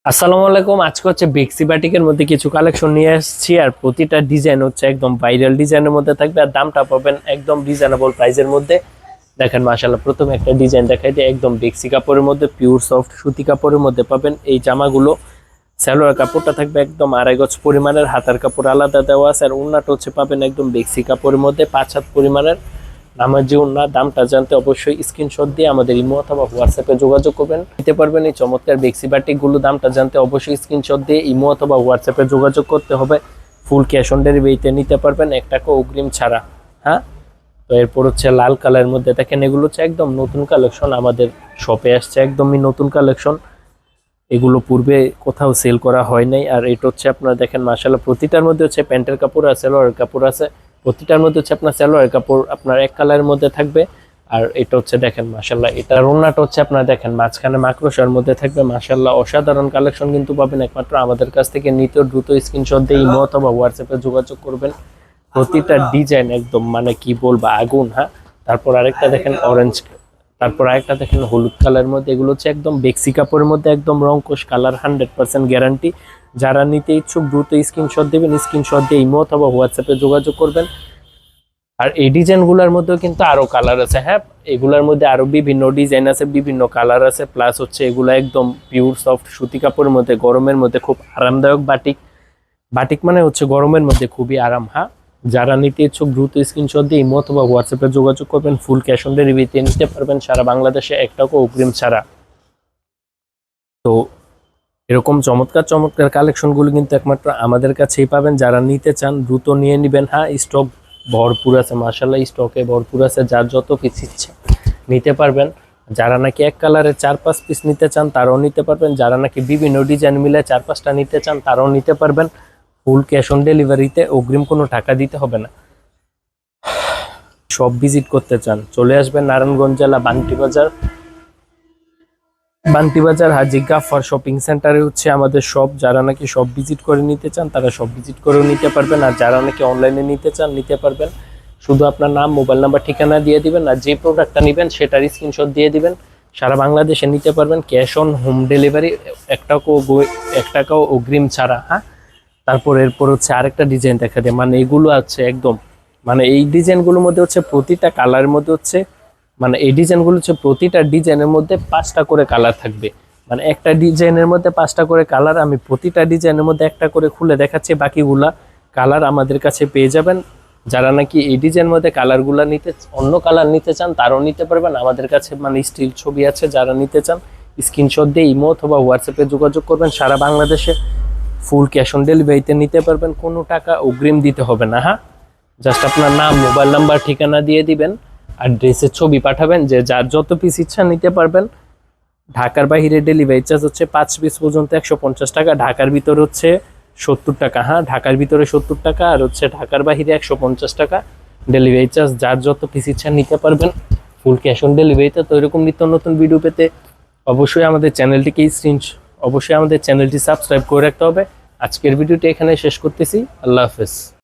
আসসালামু আলাইকুম। আজকে হচ্ছে বেক্সি বাটিকের মধ্যে কিছু কালেকশন নিয়ে আসছি, আর প্রতিটা ডিজাইন হচ্ছে একদম ভাইরাল ডিজাইনের মধ্যে থাকবে, আর দামটা পাবেন একদম রিজনেবল প্রাইসের মধ্যে। দেখেন মাশাআল্লাহ, প্রথমে একটা ডিজাইন দেখাই দিই। একদম বেক্সি কাপড়ের মধ্যে পিওর সফট সুতি কাপড়ের মধ্যে পাবেন এই জামাগুলো। সালোয়ার কাপড়টা থাকবে একদম 2.5 গজ পরিমাণের, হাতার কাপড় আলাদা দেওয়া আছে, আর ওড়নাটা হচ্ছে পাবেন একদম বেক্সি কাপড়ের মধ্যে 5 হাত পরিমাণের। আমার যে ওড়না, দামটা জানতে অবশ্যই স্ক্রিনশট দিয়ে আমাদের ইমো অথবা হোয়াটসঅ্যাপে যোগাযোগ করবেন, নিতে পারবেন এই চমৎকার বেক্সি বাটিক গুলো। দামটা জানতে অবশ্যই স্ক্রিনশট দিয়ে ইমো অথবা হোয়াটসঅ্যাপে যোগাযোগ করতে হবে। ফুল ক্যাশ অন ডেলিভারিতে নিতে পারবেন, 1 টাকা অগ্রিম ছাড়া। হ্যাঁ, তো এরপর হচ্ছে লাল কালারের মধ্যে দেখেন, এগুলো হচ্ছে একদম নতুন কালেকশন, আমাদের শপে আসছে একদমই নতুন কালেকশন। এগুলো পূর্বে কোথাও সেল করা হয় নাই। আর এটা হচ্ছে আপনারা দেখেন মাশাআল্লাহ, প্রতিটার মধ্যে হচ্ছে প্যান্টের কাপড় আছে, সালোয়ারের কাপড় আছে। প্রতিটার মধ্যে হচ্ছে আপনার সালোয়ারের কাপড় আপনার এক কালারের মধ্যে থাকবে। আর এটা হচ্ছে দেখেন মাশাআল্লাহ, এটার ওড়নাটা হচ্ছে আপনারা দেখেন মাঝখানে মাকড়সার মধ্যে থাকবে। মাশাআল্লাহ অসাধারণ কালেকশন কিন্তু পাবেন একমাত্র আমাদের কাছ থেকে। নিতে দ্রুত স্ক্রিনশট দিয়ে ইমো অথবা হোয়াটসঅ্যাপে যোগাযোগ করবেন। প্রতিটা ডিজাইন একদম মানে কি বলবো, আগুন। হ্যাঁ, তারপর আরেকটা দেখেন অরেঞ্জ, তারপর আরেকটা দেখেন হলুদ কালারের মধ্যে। এগুলো হচ্ছে একদম বেক্সি কাপড়ের মধ্যে একদম রংকশ কালার, 100% গ্যারান্টি। যারা নিতে ইচ্ছুক দ্রুত স্ক্রিনশট দেবেন, স্ক্রিনশট দিয়ে ইমো অথবা হোয়াটসঅ্যাপে যোগাযোগ করবেন। আর এই ডিজাইনগুলোর মধ্যেও কিন্তু আরো কালার আছে। হ্যাঁ, এগুলোর মধ্যে আরো বিভিন্ন ডিজাইন আছে, বিভিন্ন কালার আছে। প্লাস হচ্ছে এগুলো একদম পিওর সফট সুতি কাপড়ের মধ্যে, গরমের মধ্যে খুব আরামদায়ক বাটিক। বাটিক মানে হচ্ছে গরমের মধ্যে খুবই আরাম। হ্যাঁ, যারা নিতে ইচ্ছুক দ্রুত স্ক্রিনশট দিয়ে ইমো অথবা হোয়াটসঅ্যাপে যোগাযোগ করবেন। ফুল ক্যাশ অন ডেলিভারিতে নিতে পারবেন সারা বাংলাদেশে, 1 টাকা অগ্রিম ছাড়া। তো এরকম চমৎকার চমৎকার কালেকশনগুলো কিন্তু একমাত্র আমাদের কাছেই পাবেন। যারা নিতে চান দ্রুত নিয়ে নেবেন। হ্যাঁ, স্টক ভরপুর আছে মাশাআল্লাহ, স্টকে ভরপুর আছে। যার যত পিস ইচ্ছে নিতে পারবেন। যারা নাকি এক কালারের 4-5 পিস নিতে চান তারাও নিতে পারবেন। যারা নাকি বিভিন্ন ডিজাইন মিলে 4-5টা নিতে চান তারাও নিতে পারবেন। ফুল ক্যাশ অন ডেলিভারিতে, অগ্রিম কোনো টাকা দিতে হবে না। সব ভিজিট করতে চান চলে আসবেন নারায়ণগঞ্জ জেলা বান্টিবাজার হাজি গাফফার শপিং সেন্টারে হচ্ছে আমাদের সব। যারা নাকি সব ভিজিট করে নিতে চান তারা সব ভিজিট করেও নিতে পারবেন। আর যারা নাকি অনলাইনে নিতে চান নিতে পারবেন। শুধু আপনার নাম, মোবাইল নাম্বার, ঠিকানা দিয়ে দিবেন, আর যে প্রোডাক্টটা নেবেন সেটার স্ক্রিনশট দিয়ে দিবেন। সারা বাংলাদেশে নিতে পারবেন, ক্যাশ অন হোম ডেলিভারি, 1 টাকাও অগ্রিম ছাড়া। হ্যাঁ, তারপর এরপর হচ্ছে আরেকটা ডিজাইন দেখা যায়, মানে এগুলো আছে একদম, মানে এই ডিজাইনগুলোর মধ্যে হচ্ছে প্রতিটা কালারের মধ্যে হচ্ছে, মানে এই ডিজাইনগুলো হচ্ছে প্রতিটা ডিজাইনের মধ্যে 5টা করে কালার থাকবে। মানে একটা ডিজাইনের মধ্যে 5টা করে কালার। আমি প্রতিটা ডিজাইনের মধ্যে একটা করে খুলে দেখাচ্ছি, বাকিগুলা কালার আমাদের কাছে পেয়ে যাবেন। যারা নাকি এই ডিজাইনের মধ্যে কালারগুলা নিতে, অন্য কালার নিতে চান তারাও নিতে পারবেন আমাদের কাছে। মানে স্টিল ছবি আছে, যারা নিতে চান স্ক্রিনশট দিয়ে ইমো অথবা হোয়াটসঅ্যাপে যোগাযোগ করবেন। সারা বাংলাদেশে ফুল ক্যাশ অন ডেলিভারিতে নিতে পারবেন, কোনো টাকা অগ্রিম দিতে হবে না। হ্যাঁ, জাস্ট আপনার নাম, মোবাইল নাম্বার, ঠিকানা দিয়ে দিবেন, আর ড্রেসের ছবি পাঠাবেন। যে যার যত পিস ইচ্ছা নিতে পারবেন। ঢাকার বাইরে ডেলিভারি চার্জ হচ্ছে 5 পিস পর্যন্ত 150 টাকা, ঢাকার ভিতরে হচ্ছে 70 টাকা। হ্যাঁ, ঢাকার ভিতরে 70 টাকা, আর হচ্ছে ঢাকার বাইরে 150 টাকা ডেলিভারি চার্জ। যার যত পিস ইচ্ছা নিতে পারবেন ফুল ক্যাশ অন ডেলিভারিতে। তো এরকম নিত্য নতুন ভিডিও পেতে অবশ্যই আমাদের অবশ্যই আমাদের চ্যানেলটি সাবস্ক্রাইব করে রাখতে হবে। আজকের ভিডিওটি এখানে শেষ করতেছি। আল্লাহ হাফেজ।